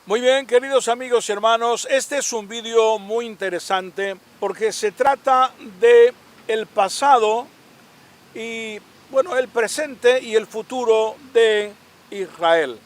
Muy bien, queridos amigos y hermanos, este es un vídeo muy interesante porque se trata de el pasado y, bueno, el presente y el futuro de Israel.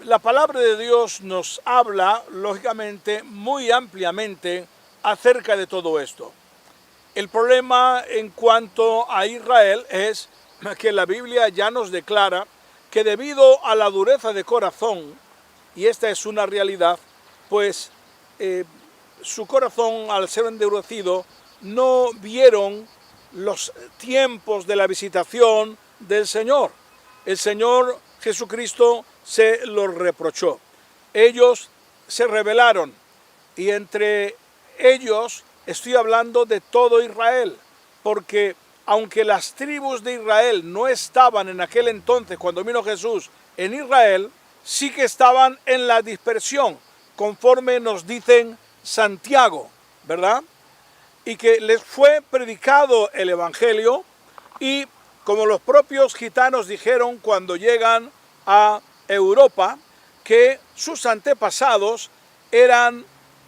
La palabra de Dios nos habla, lógicamente, muy ampliamente acerca de todo esto. El problema en cuanto a Israel es que la Biblia ya nos declara que debido a la dureza de corazón, y esta es una realidad, pues su corazón, al ser endurecido, no vieron los tiempos de la visitación del Señor. El Señor Jesucristo se los reprochó. Ellos se rebelaron y entre ellos estoy hablando de todo Israel, porque aunque las tribus de Israel no estaban en aquel entonces, cuando vino Jesús, en Israel, sí que estaban en la dispersión, conforme nos dicen Santiago, ¿verdad? Y que les fue predicado el Evangelio y como los propios gitanos dijeron cuando llegan a Europa, que sus antepasados eran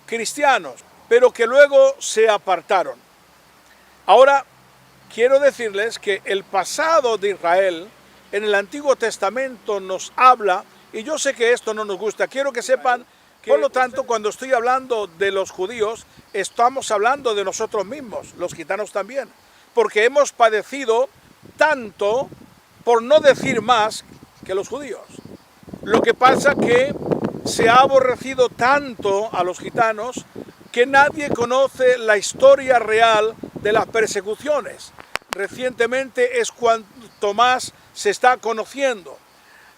cristianos, pero que luego se apartaron. Ahora, quiero decirles que el pasado de Israel en el Antiguo Testamento nos habla, y yo sé que esto no nos gusta, quiero que sepan que, por lo tanto, cuando estoy hablando de los judíos, estamos hablando de nosotros mismos, los gitanos también, porque hemos padecido tanto, por no decir más, que los judíos. Lo que pasa que se ha aborrecido tanto a los gitanos que nadie conoce la historia real de las persecuciones. Recientemente es cuanto más se está conociendo.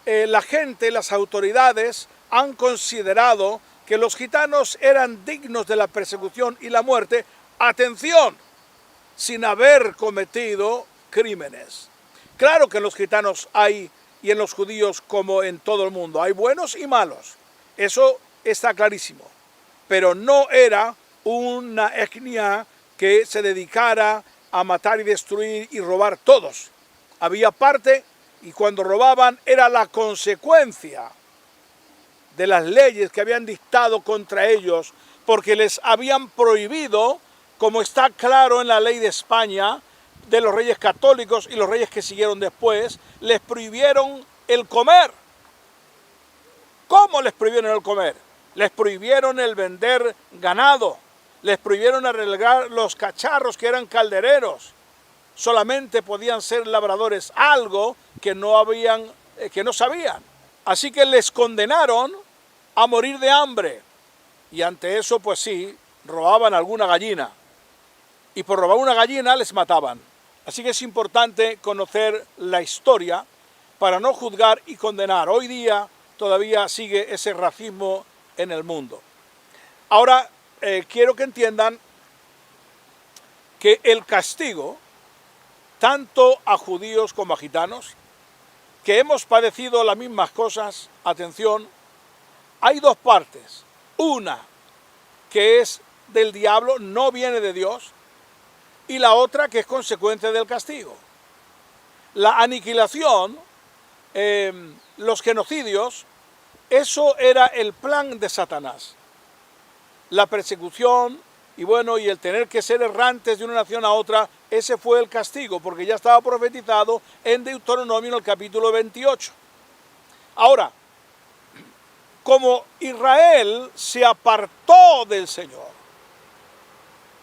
La gente, las autoridades han considerado que los gitanos eran dignos de la persecución y la muerte, atención, sin haber cometido crímenes. Claro que en los gitanos hay, y en los judíos como en todo el mundo, hay buenos y malos, eso está clarísimo, pero no era una etnia que se dedicara a matar y destruir y robar todos. Había parte, y cuando robaban era la consecuencia de las leyes que habían dictado contra ellos, porque les habían prohibido, como está claro en la ley de España, de los reyes católicos y los reyes que siguieron después, les prohibieron el comer. ¿Cómo les prohibieron el comer? Les prohibieron el vender ganado, les prohibieron arreglar los cacharros que eran caldereros. Solamente podían ser labradores, algo que no sabían. Así que les condenaron a morir de hambre. Y ante eso, pues sí, robaban alguna gallina. Y por robar una gallina les mataban. Así que es importante conocer la historia para no juzgar y condenar. Hoy día todavía sigue ese racismo en el mundo. Ahora, quiero que entiendan que el castigo, tanto a judíos como a gitanos, que hemos padecido las mismas cosas, atención, hay dos partes. Una que es del diablo, no viene de Dios, y la otra que es consecuencia del castigo. La aniquilación, los genocidios, eso era el plan de Satanás. La persecución y bueno, y el tener que ser errantes de una nación a otra, ese fue el castigo, porque ya estaba profetizado en Deuteronomio en el capítulo 28. Ahora, como Israel se apartó del Señor,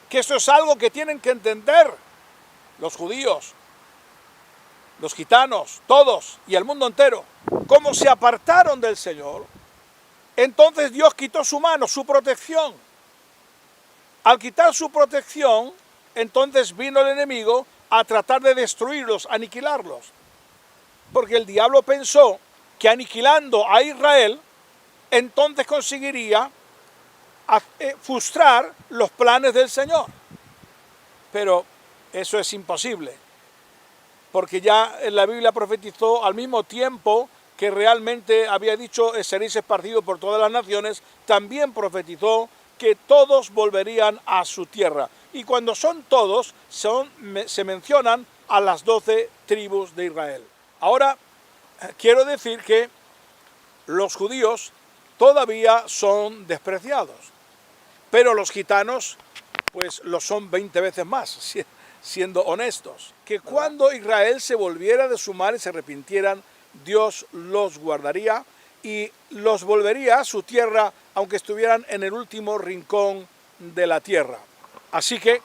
que esto es algo que tienen que entender los judíos, los gitanos, todos y el mundo entero, como se apartaron del Señor, entonces Dios quitó su mano, su protección. Al quitar su protección, entonces vino el enemigo a tratar de destruirlos, aniquilarlos. Porque el diablo pensó que aniquilando a Israel, entonces conseguiría frustrar los planes del Señor. Pero eso es imposible, porque ya la Biblia profetizó al mismo tiempo que realmente había dicho seréis esparcidos por todas las naciones, también profetizó que todos volverían a su tierra. Y cuando son todos, se mencionan a las 12 tribus de Israel. Ahora, quiero decir que los judíos todavía son despreciados. Pero los gitanos, pues lo son 20 veces más, siendo honestos. Que cuando Israel se volviera de su mal y se arrepintieran, Dios los guardaría y los volvería a su tierra, aunque estuvieran en el último rincón de la tierra. Así que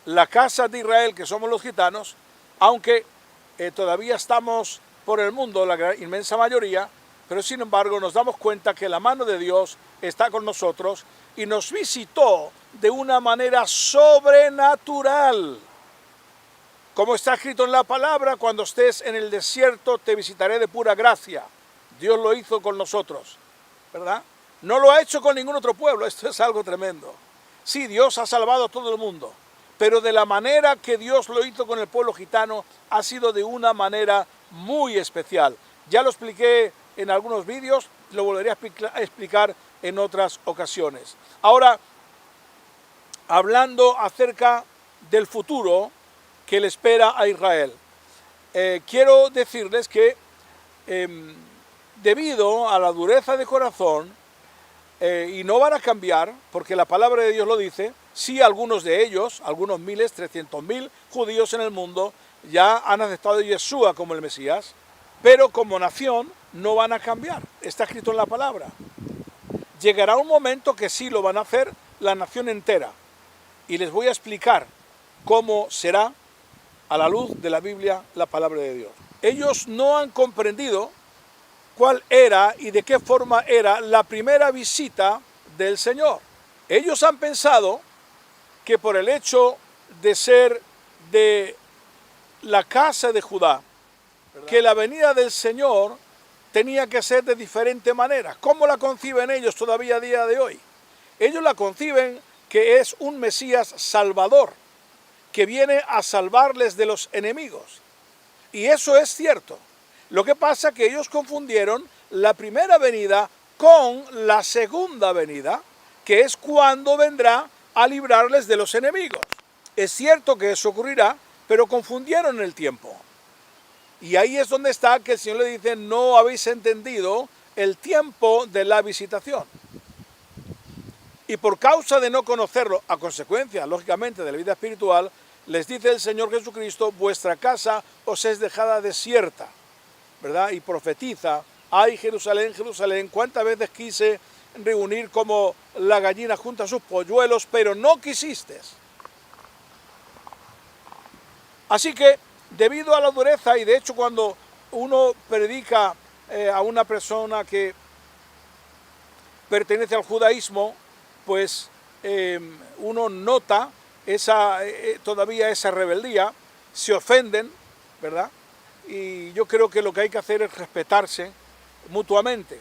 la casa de Israel, que somos los gitanos, aunque todavía estamos por el mundo, la inmensa mayoría, pero sin embargo nos damos cuenta que la mano de Dios está con nosotros y nos visitó de una manera sobrenatural. Como está escrito en la palabra, cuando estés en el desierto te visitaré de pura gracia. Dios lo hizo con nosotros, ¿verdad? No lo ha hecho con ningún otro pueblo, esto es algo tremendo. Sí, Dios ha salvado a todo el mundo, pero de la manera que Dios lo hizo con el pueblo gitano ha sido de una manera muy especial. Ya lo expliqué en algunos vídeos, lo volveré a explicar en otras ocasiones. Ahora, hablando acerca del futuro que le espera a Israel, quiero decirles que debido a la dureza de corazón, y no van a cambiar, porque la palabra de Dios lo dice, sí algunos de ellos, algunos miles, 300.000 judíos en el mundo, ya han aceptado a Yeshua como el Mesías, pero como nación no van a cambiar, está escrito en la palabra. Llegará un momento que sí lo van a hacer la nación entera, y les voy a explicar cómo será a la luz de la Biblia la palabra de Dios. Ellos no han comprendido cuál era y de qué forma era la primera visita del Señor. Ellos han pensado que por el hecho de ser de la casa de Judá, ¿verdad?, que la venida del Señor tenía que ser de diferente manera. ¿Cómo la conciben ellos todavía a día de hoy? Ellos la conciben que es un Mesías salvador, que viene a salvarles de los enemigos. Y eso es cierto. Lo que pasa es que ellos confundieron la primera venida con la segunda venida, que es cuando vendrá a librarles de los enemigos. Es cierto que eso ocurrirá, pero confundieron el tiempo. Y ahí es donde está que el Señor le dice, no habéis entendido el tiempo de la visitación. Y por causa de no conocerlo, a consecuencia, lógicamente, de la vida espiritual, les dice el Señor Jesucristo, vuestra casa os es dejada desierta, ¿verdad? Y profetiza, ay Jerusalén, Jerusalén, cuántas veces quise reunir como la gallina junto a sus polluelos, pero no quisiste. Así que, debido a la dureza, y de hecho cuando uno predica a una persona que pertenece al judaísmo, pues uno nota todavía esa rebeldía, se ofenden, ¿verdad? Y yo creo que lo que hay que hacer es respetarse mutuamente.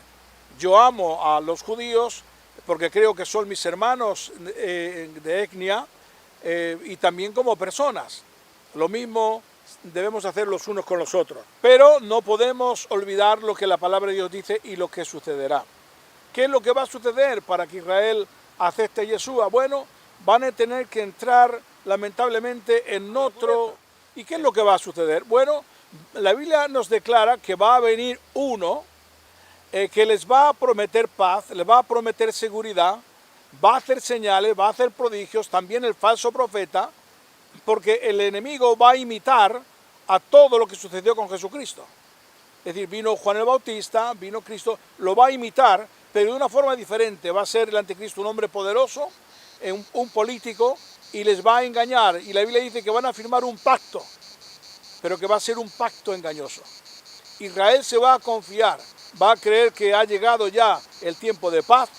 Yo amo a los judíos porque creo que son mis hermanos de etnia y también como personas. Lo mismo debemos hacer los unos con los otros. Pero no podemos olvidar lo que la palabra de Dios dice y lo que sucederá. ¿Qué es lo que va a suceder para que Israel acepte a Yeshua? Bueno, van a tener que entrar lamentablemente en otro... ¿Y qué es lo que va a suceder? Bueno, la Biblia nos declara que va a venir uno que les va a prometer paz, les va a prometer seguridad, va a hacer señales, va a hacer prodigios, también el falso profeta, porque el enemigo va a imitar a todo lo que sucedió con Jesucristo. Es decir, vino Juan el Bautista, vino Cristo, lo va a imitar, pero de una forma diferente. Va a ser el anticristo un hombre poderoso, un político, y les va a engañar. Y la Biblia dice que van a firmar un pacto, pero que va a ser un pacto engañoso. Israel se va a confiar, va a creer que ha llegado ya el tiempo de paz.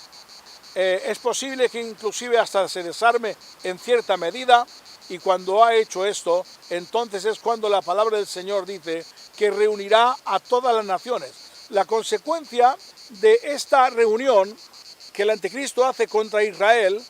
Es posible que inclusive hasta se desarme en cierta medida, y cuando ha hecho esto, entonces es cuando la palabra del Señor dice que reunirá a todas las naciones. La consecuencia de esta reunión que el anticristo hace contra Israel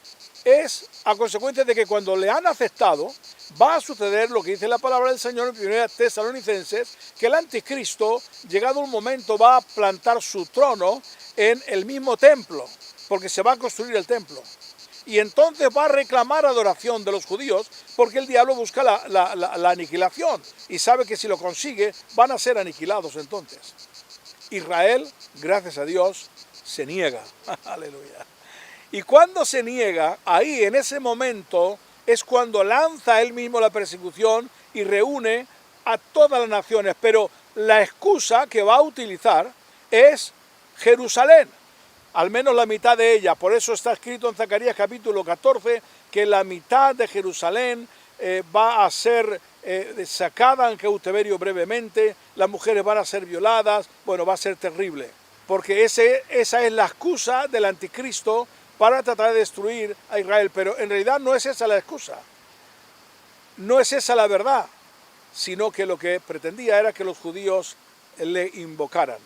es a consecuencia de que cuando le han aceptado, va a suceder lo que dice la palabra del Señor en 1 Tesalonicenses, que el anticristo, llegado un momento, va a plantar su trono en el mismo templo, porque se va a construir el templo. Y entonces va a reclamar adoración de los judíos, porque el diablo busca la aniquilación, y sabe que si lo consigue, van a ser aniquilados entonces. Israel, gracias a Dios, se niega. Aleluya. Y cuando se niega, ahí en ese momento es cuando lanza él mismo la persecución y reúne a todas las naciones. Pero la excusa que va a utilizar es Jerusalén, al menos la mitad de ella. Por eso está escrito en Zacarías capítulo 14 que la mitad de Jerusalén va a ser sacada en cautiverio brevemente, las mujeres van a ser violadas, bueno, va a ser terrible, porque esa es la excusa del anticristo para tratar de destruir a Israel, pero en realidad no es esa la excusa, no es esa la verdad, sino que lo que pretendía era que los judíos le invocaran.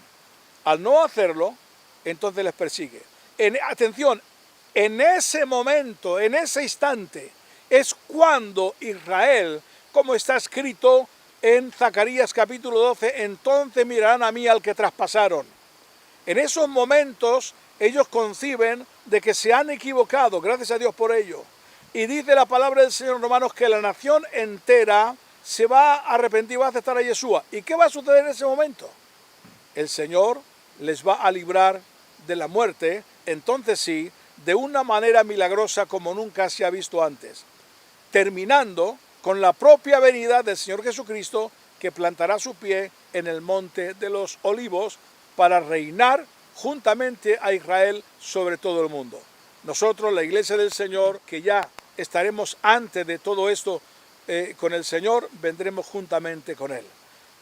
Al no hacerlo, entonces les persigue. Atención, en ese momento, en ese instante, es cuando Israel, como está escrito en Zacarías capítulo 12, entonces mirarán a mí al que traspasaron. En esos momentos ellos conciben de que se han equivocado, gracias a Dios por ello. Y dice la palabra del Señor en Romanos que la nación entera se va a arrepentir, va a aceptar a Yeshua. ¿Y qué va a suceder en ese momento? El Señor les va a librar de la muerte, entonces sí, de una manera milagrosa como nunca se ha visto antes, terminando con la propia venida del Señor Jesucristo, que plantará su pie en el monte de los olivos para reinar juntamente a Israel sobre todo el mundo. Nosotros, la iglesia del Señor, que ya estaremos antes de todo esto con el Señor, vendremos juntamente con Él.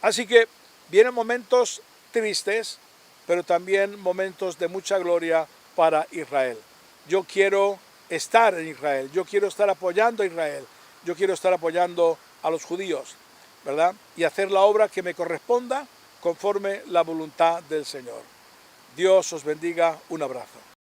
Así que vienen momentos tristes, pero también momentos de mucha gloria para Israel. Yo quiero estar en Israel, yo quiero estar apoyando a Israel, yo quiero estar apoyando a los judíos, ¿verdad? Y hacer la obra que me corresponda conforme la voluntad del Señor. Dios os bendiga, un abrazo.